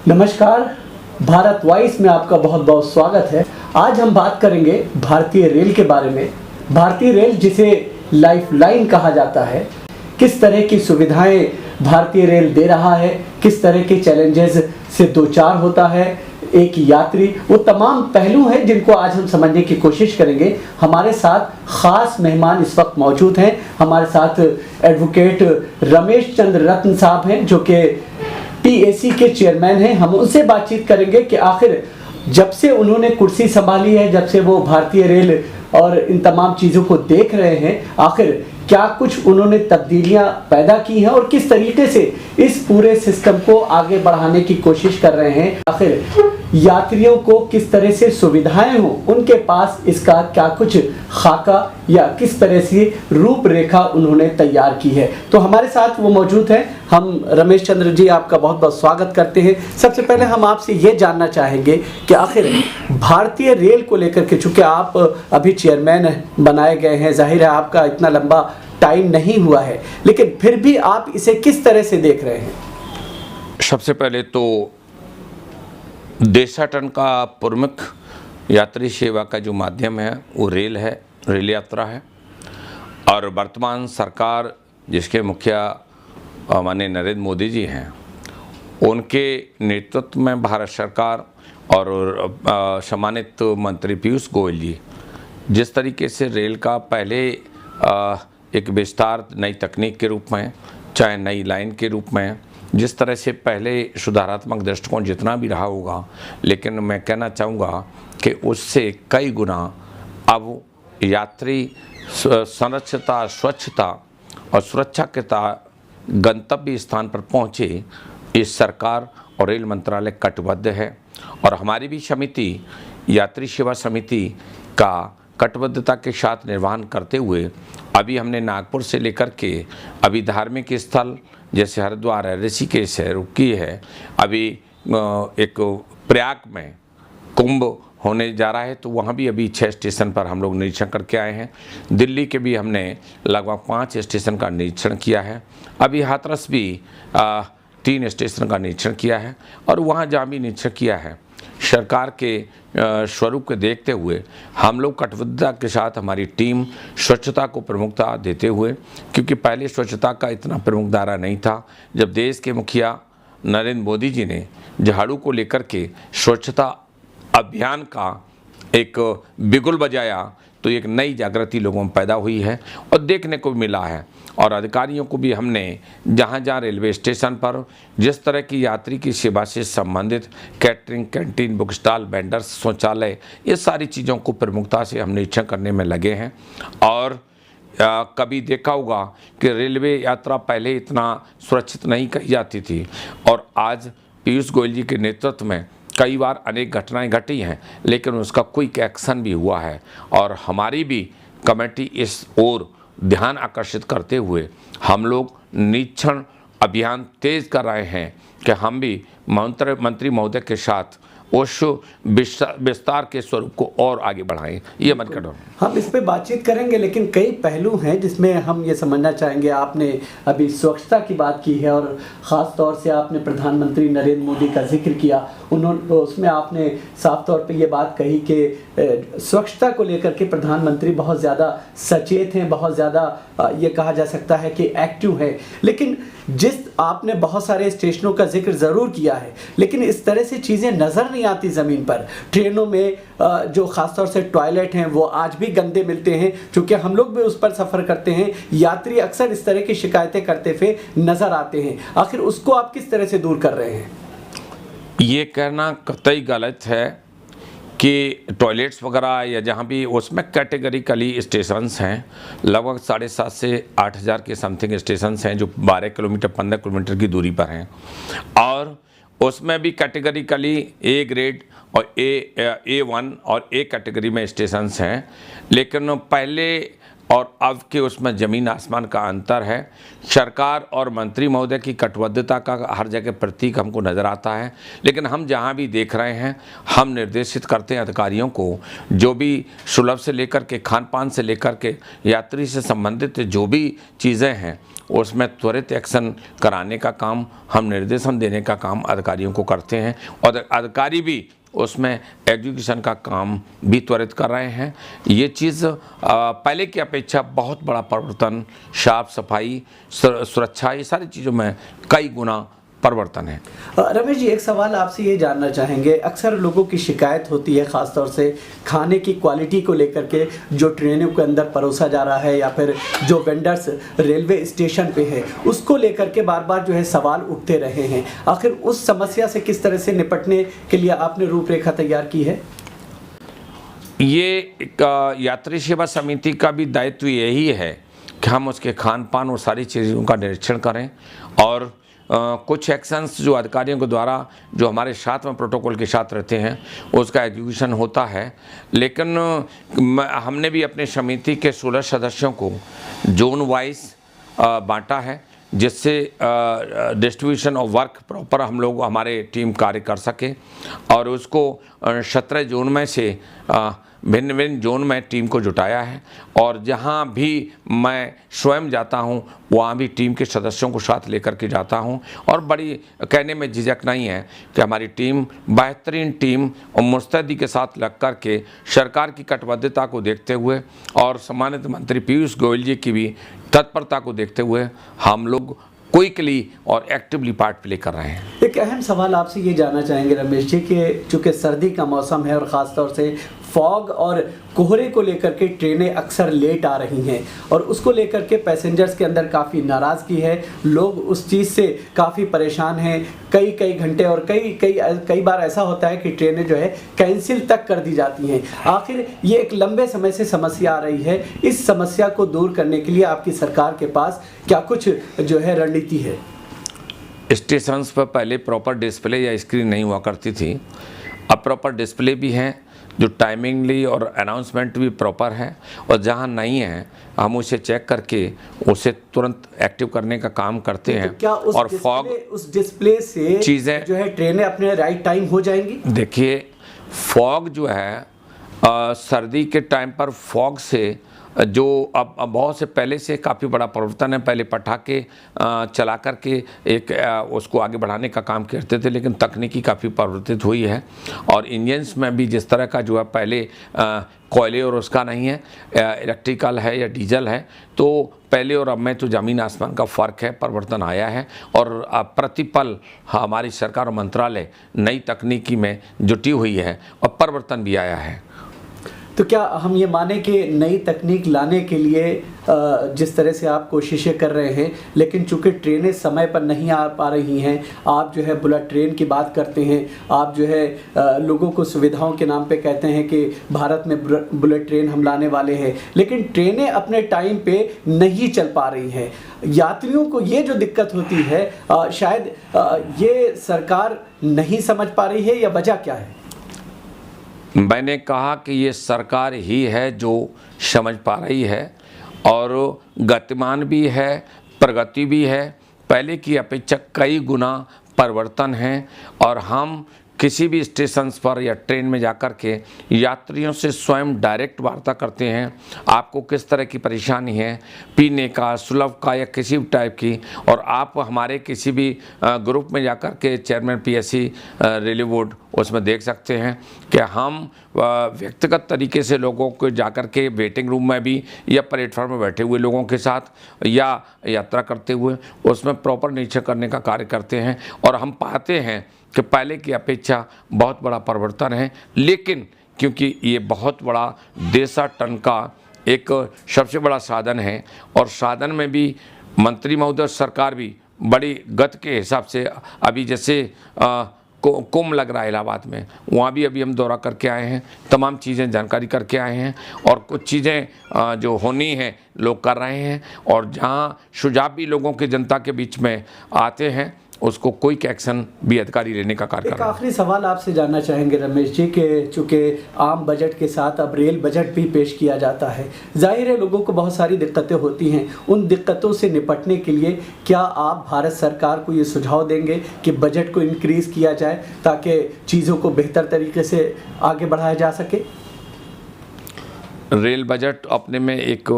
नमस्कार, भारत वॉइस में आपका बहुत बहुत स्वागत है। आज हम बात करेंगे भारतीय रेल के बारे में। भारतीय रेल जिसे लाइफलाइन कहा जाता है, किस तरह की सुविधाएं भारतीय रेल दे रहा है, किस तरह के चैलेंजेस से दो चार होता है एक यात्री, वो तमाम पहलू हैं जिनको आज हम समझने की कोशिश करेंगे। हमारे साथ खास मेहमान इस वक्त मौजूद हैं। हमारे साथ एडवोकेट रमेश चंद्र रत्न साहब हैं जो कि टीएसी के चेयरमैन हैं। हम उनसे बातचीत करेंगे कि आखिर जब से उन्होंने कुर्सी संभाली है, जब से वो भारतीय रेल और इन तमाम चीज़ों को देख रहे हैं, आखिर क्या कुछ उन्होंने तब्दीलियां पैदा की हैं और किस तरीके से इस पूरे सिस्टम को आगे बढ़ाने की कोशिश कर रहे हैं। आखिर यात्रियों को किस तरह से सुविधाएं हो, उनके पास इसका क्या कुछ खाका या किस तरह से रूपरेखा उन्होंने तैयार की है। तो हमारे साथ वो मौजूद हैं। हम रमेश चंद्र जी, आपका बहुत बहुत स्वागत करते हैं। सबसे पहले हम आपसे ये जानना चाहेंगे कि आखिर भारतीय रेल को लेकर के, चूँकि आप अभी चेयरमैन बनाए गए हैं, जाहिर है आपका इतना लंबा टाइम नहीं हुआ है, लेकिन फिर भी आप इसे किस तरह से देख रहे हैं? सबसे पहले तो देशाटन का प्रमुख यात्री सेवा का जो माध्यम है वो रेल है, रेल यात्रा है। और वर्तमान सरकार जिसके मुखिया माननीय नरेंद्र मोदी जी हैं, उनके नेतृत्व में भारत सरकार और सम्मानित मंत्री पीयूष गोयल जी जिस तरीके से रेल का पहले एक विस्तार नई तकनीक के रूप में, चाहे नई लाइन के रूप में, जिस तरह से पहले सुधारात्मक दृष्टिकोण जितना भी रहा होगा, लेकिन मैं कहना चाहूँगा कि उससे कई गुना अब यात्री संरक्षता, स्वच्छता और सुरक्षा के गंतव्य स्थान पर पहुँचे, इस सरकार और रेल मंत्रालय कटिबद्ध है। और हमारी भी समिति, यात्री सेवा समिति का कटिबद्धता के साथ निर्वहन करते हुए अभी हमने नागपुर से लेकर के अभी धार्मिक स्थल जैसे हरिद्वार है, ऋषिकेश है, रुड़की है, अभी एक प्रयाग में कुंभ होने जा रहा है, तो वहाँ भी अभी 6 स्टेशन पर हम लोग निरीक्षण करके आए हैं। दिल्ली के भी हमने लगभग 5 स्टेशन का निरीक्षण किया है। अभी हाथरस भी 3 स्टेशन का निरीक्षण किया है। और वहाँ जहाँ भी निरीक्षण किया है, सरकार के स्वरूप को देखते हुए हम लोग कटिबद्धता के साथ हमारी टीम स्वच्छता को प्रमुखता देते हुए, क्योंकि पहले स्वच्छता का इतना प्रमुख दायरा नहीं था। जब देश के मुखिया नरेंद्र मोदी जी ने झाड़ू को लेकर के स्वच्छता अभियान का एक बिगुल बजाया, तो एक नई जागृति लोगों में पैदा हुई है और देखने को मिला है। और अधिकारियों को भी हमने जहाँ जहाँ रेलवे स्टेशन पर जिस तरह की यात्री की सेवा से संबंधित catering, canteen, book stall, vendors, शौचालय, ये सारी चीज़ों को प्रमुखता से हम निरीक्षण करने में लगे हैं। और कभी देखा होगा कि रेलवे यात्रा पहले इतना सुरक्षित नहीं कही जाती थी, और आज पीयूष गोयल जी के नेतृत्व में कई बार अनेक घटनाएं घटी हैं, लेकिन उसका क्विक एक्शन भी हुआ है। और हमारी भी कमेटी इस ओर ध्यान आकर्षित करते हुए हम लोग निरीक्षण अभियान तेज कर रहे हैं कि हम भी मंत्री महोदय के साथ उस विस्तार के स्वरूप को और आगे बढ़ाएं। ये मन कर हम इस पे बातचीत करेंगे, लेकिन कई पहलू हैं जिसमें हम ये समझना चाहेंगे। आपने अभी स्वच्छता की बात की है और ख़ास तौर से आपने प्रधानमंत्री नरेंद्र मोदी का जिक्र किया। उसमें आपने साफ तौर पे ये बात कही कि स्वच्छता को लेकर के प्रधानमंत्री बहुत ज़्यादा सचेत हैं, बहुत ज़्यादा ये कहा जा सकता है कि एक्टिव है। लेकिन जिस आपने बहुत सारे स्टेशनों का जिक्र ज़रूर किया है, लेकिन इस तरह से चीज़ें नज़र नहीं आती ज़मीन पर। ट्रेनों में जो ख़ासतौर से टॉयलेट हैं वो आज भी गंदे मिलते हैं, क्योंकि हम लोग भी उस पर सफ़र करते हैं। यात्री अक्सर इस तरह की शिकायतें करते हुए नज़र आते हैं। आखिर उसको आप किस तरह से दूर कर रहे हैं? ये कहना कतई गलत है कि टॉयलेट्स वगैरह या जहाँ भी, उसमें कैटेगरिकली स्टेशंस हैं। लगभग 7,500 से 8,000 के समथिंग स्टेशंस हैं जो 12 किलोमीटर 15 किलोमीटर की दूरी पर हैं। और उसमें भी कैटेगरिकली ए ग्रेड और A1 और A कैटेगरी में स्टेशंस हैं। लेकिन पहले और अब के उसमें ज़मीन आसमान का अंतर है। सरकार और मंत्री महोदय की कटिबद्धता का हर जगह प्रतीक हमको नज़र आता है। लेकिन हम जहाँ भी देख रहे हैं, हम निर्देशित करते हैं अधिकारियों को, जो भी सुलभ से लेकर के खान पान से लेकर के यात्री से संबंधित जो भी चीज़ें हैं उसमें त्वरित एक्शन कराने का काम, हम निर्देशन देने का काम अधिकारियों को करते हैं और अधिकारी भी उसमें एग्जीक्यूशन का काम भी त्वरित कर रहे हैं। ये चीज़ पहले की अपेक्षा बहुत बड़ा परिवर्तन, साफ सफाई, सुरक्षा, ये सारी चीज़ों में कई गुना परिवर्तन है। रमेश जी, एक सवाल आपसे ये जानना चाहेंगे, अक्सर लोगों की शिकायत होती है खासतौर से खाने की क्वालिटी को लेकर के, जो ट्रेनों के अंदर परोसा जा रहा है या फिर जो वेंडर्स रेलवे स्टेशन पे है उसको लेकर के बार बार जो है सवाल उठते रहे हैं। आखिर उस समस्या से किस तरह से निपटने के लिए आपने रूपरेखा तैयार की है? ये एक यात्री सेवा समिति का भी दायित्व यही है कि हम उसके खान पान और सारी चीज़ों का निरीक्षण करें और कुछ एक्शंस जो अधिकारियों के द्वारा जो हमारे साथ में प्रोटोकॉल के साथ रहते हैं उसका एग्जीक्यूशन होता है। लेकिन हमने भी अपने समिति के 16 सदस्यों को जोन वाइज बांटा है, जिससे डिस्ट्रीब्यूशन ऑफ वर्क प्रॉपर हम लोग हमारे टीम कार्य कर सके और उसको 17 जोन में से भिन्न भिन्न जोन में टीम को जुटाया है और जहां भी मैं स्वयं जाता हूं वहां भी टीम के सदस्यों को साथ लेकर के जाता हूं और बड़ी कहने में झिझक नहीं है कि हमारी टीम बेहतरीन टीम और मुस्तैदी के साथ लग कर के सरकार की कटिबद्धता को देखते हुए और सम्मानित मंत्री पीयूष गोयल जी की भी तत्परता को देखते हुए हम लोग क्विकली और एक्टिवली पार्ट प्ले कर रहे हैं। एक अहम सवाल आपसे ये जानना चाहेंगे रमेश जी कि चूँकि सर्दी का मौसम है और ख़ास तौर से फॉग और कोहरे को लेकर के ट्रेनें अक्सर लेट आ रही हैं और उसको लेकर के पैसेंजर्स के अंदर काफ़ी नाराज़गी है, लोग उस चीज़ से काफ़ी परेशान हैं। कई घंटे और कई बार ऐसा होता है कि ट्रेनें जो है कैंसिल तक कर दी जाती हैं। आखिर ये एक लंबे समय से समस्या आ रही है, इस समस्या को दूर करने के लिए आपकी सरकार के पास क्या कुछ जो है रणनीति है? स्टेशंस पर पहले प्रॉपर डिस्प्ले या स्क्रीन नहीं हुआ करती थी, अब प्रॉपर डिस्प्ले भी हैं जो टाइमिंगली और अनाउंसमेंट भी प्रॉपर है और जहां नहीं है हम उसे चेक करके उसे तुरंत एक्टिव करने का काम करते हैं। तो क्या उस डिस्प्ले से चीज़ें जो है ट्रेनें अपने राइट टाइम हो जाएंगी? देखिए, फॉग जो है सर्दी के टाइम पर फॉग से जो अब बहुत से पहले से काफ़ी बड़ा परिवर्तन है। पहले पटाखे चला करके एक उसको आगे बढ़ाने का काम करते थे, लेकिन तकनीकी काफ़ी परिवर्तित हुई है और इंजन्स में भी जिस तरह का जो है पहले कोयले और उसका नहीं है, इलेक्ट्रिकल है या डीजल है, तो पहले और अब में तो ज़मीन आसमान का फ़र्क है, परिवर्तन आया है और प्रतिपल हमारी सरकार और मंत्रालय नई तकनीकी में जुटी हुई है और परिवर्तन भी आया है। तो क्या हम ये माने कि नई तकनीक लाने के लिए जिस तरह से आप कोशिशें कर रहे हैं, लेकिन चूंकि ट्रेनें समय पर नहीं आ पा रही हैं, आप जो है बुलेट ट्रेन की बात करते हैं, आप जो है लोगों को सुविधाओं के नाम पे कहते हैं कि भारत में बुलेट ट्रेन हम लाने वाले हैं, लेकिन ट्रेनें अपने टाइम पे नहीं चल पा रही हैं। यात्रियों को ये जो दिक्कत होती है शायद ये सरकार नहीं समझ पा रही है या वजह क्या है? मैंने कहा कि ये सरकार ही है जो समझ पा रही है और गतिमान भी है, प्रगति भी है, पहले की अपेक्षा कई गुना परिवर्तन है और हम किसी भी स्टेशन पर या ट्रेन में जाकर के यात्रियों से स्वयं डायरेक्ट वार्ता करते हैं, आपको किस तरह की परेशानी है, पीने का, सुलभ का या किसी भी टाइप की, और आप हमारे किसी भी ग्रुप में जाकर के चेयरमैन पीएससी रेलवे बोर्ड उसमें देख सकते हैं कि हम व्यक्तिगत तरीके से लोगों को जाकर के वेटिंग रूम में भी या प्लेटफॉर्म में बैठे हुए लोगों के साथ या यात्रा करते हुए उसमें प्रॉपर निरीक्षण करने का कार्य करते हैं और हम पाते हैं कि पहले की अपेक्षा बहुत बड़ा परिवर्तन है। लेकिन क्योंकि ये बहुत बड़ा देशा टन का एक सबसे बड़ा साधन है और साधन में भी मंत्री महोदय सरकार भी बड़ी गति के हिसाब से अभी जैसे कुंभ लग रहा है इलाहाबाद में, वहाँ भी अभी हम दौरा करके आए हैं, तमाम चीज़ें जानकारी करके आए हैं और कुछ चीज़ें जो होनी हैं लोग कर रहे हैं और जहाँ सुझाव भी लोगों के जनता के बीच में आते हैं उसको कोई एक्शन भी अधिकारी लेने का कार्य कर रहे हैं। आखिरी सवाल आपसे जानना चाहेंगे रमेश जी कि चूँकि आम बजट के साथ अब रेल बजट भी पेश किया जाता है, जाहिर है लोगों को बहुत सारी दिक्कतें होती हैं, उन दिक्कतों से निपटने के लिए क्या आप भारत सरकार को ये सुझाव देंगे कि बजट को इंक्रीज़ किया जाए ताकि चीज़ों को बेहतर तरीके से आगे बढ़ाया जा सके? रेल बजट अपने में एक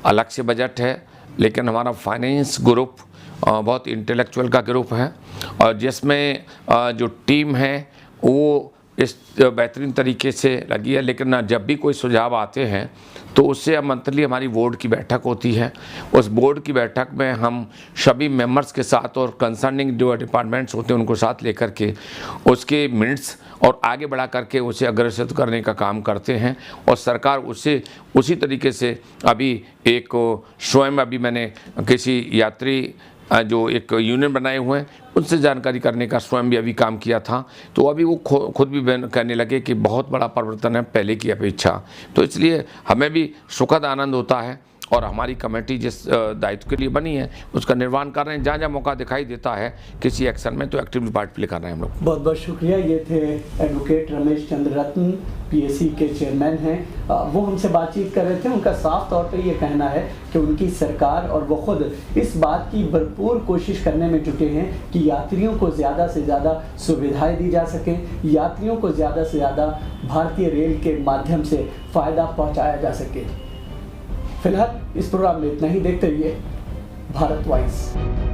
अलग से बजट है, लेकिन हमारा फाइनेंस ग्रुप बहुत इंटेलेक्चुअल का ग्रुप है और जिसमें जो टीम है वो इस बेहतरीन तरीके से लगी है। लेकिन जब भी कोई सुझाव आते हैं तो उससे मंथली हमारी बोर्ड की बैठक होती है। उस बोर्ड की बैठक में हम सभी मेंबर्स के साथ और कंसर्निंग जो डिपार्टमेंट्स होते हैं उनको साथ लेकर के उसके मिनट्स और आगे बढ़ा करके उसे अग्रसित करने का काम करते हैं और सरकार उससे उसी तरीके से अभी एक स्वयं अभी मैंने किसी यात्री जो एक यूनियन बनाए हुए हैं उनसे जानकारी करने का स्वयं भी अभी काम किया था, तो अभी वो खुद भी कहने लगे कि बहुत बड़ा परिवर्तन है पहले की अपेक्षा। तो इसलिए हमें भी सुखद आनंद होता है और हमारी कमेटी जिस दायित्व के लिए बनी है उसका निर्वहन कर रहे हैं। जहाँ जहाँ मौका दिखाई देता है किसी एक्शन में तो एक्टिवली पार्ट प्ले कर रहे हैं हम लोग। बहुत बहुत शुक्रिया। ये थे एडवोकेट रमेश चंद्र रत्न, पीएसी के चेयरमैन हैं। वो हमसे बातचीत कर रहे थे। उनका साफ तौर पे ये कहना है कि उनकी सरकार और वो खुद इस बात की भरपूर कोशिश करने में जुटे हैं कि यात्रियों को ज़्यादा से ज़्यादा सुविधाएं दी जा सकें, यात्रियों को ज़्यादा से ज़्यादा भारतीय रेल के माध्यम से फ़ायदा पहुँचाया जा सके। फिलहाल इस प्रोग्राम में इतना ही। देखते रहिए भारत वॉइस।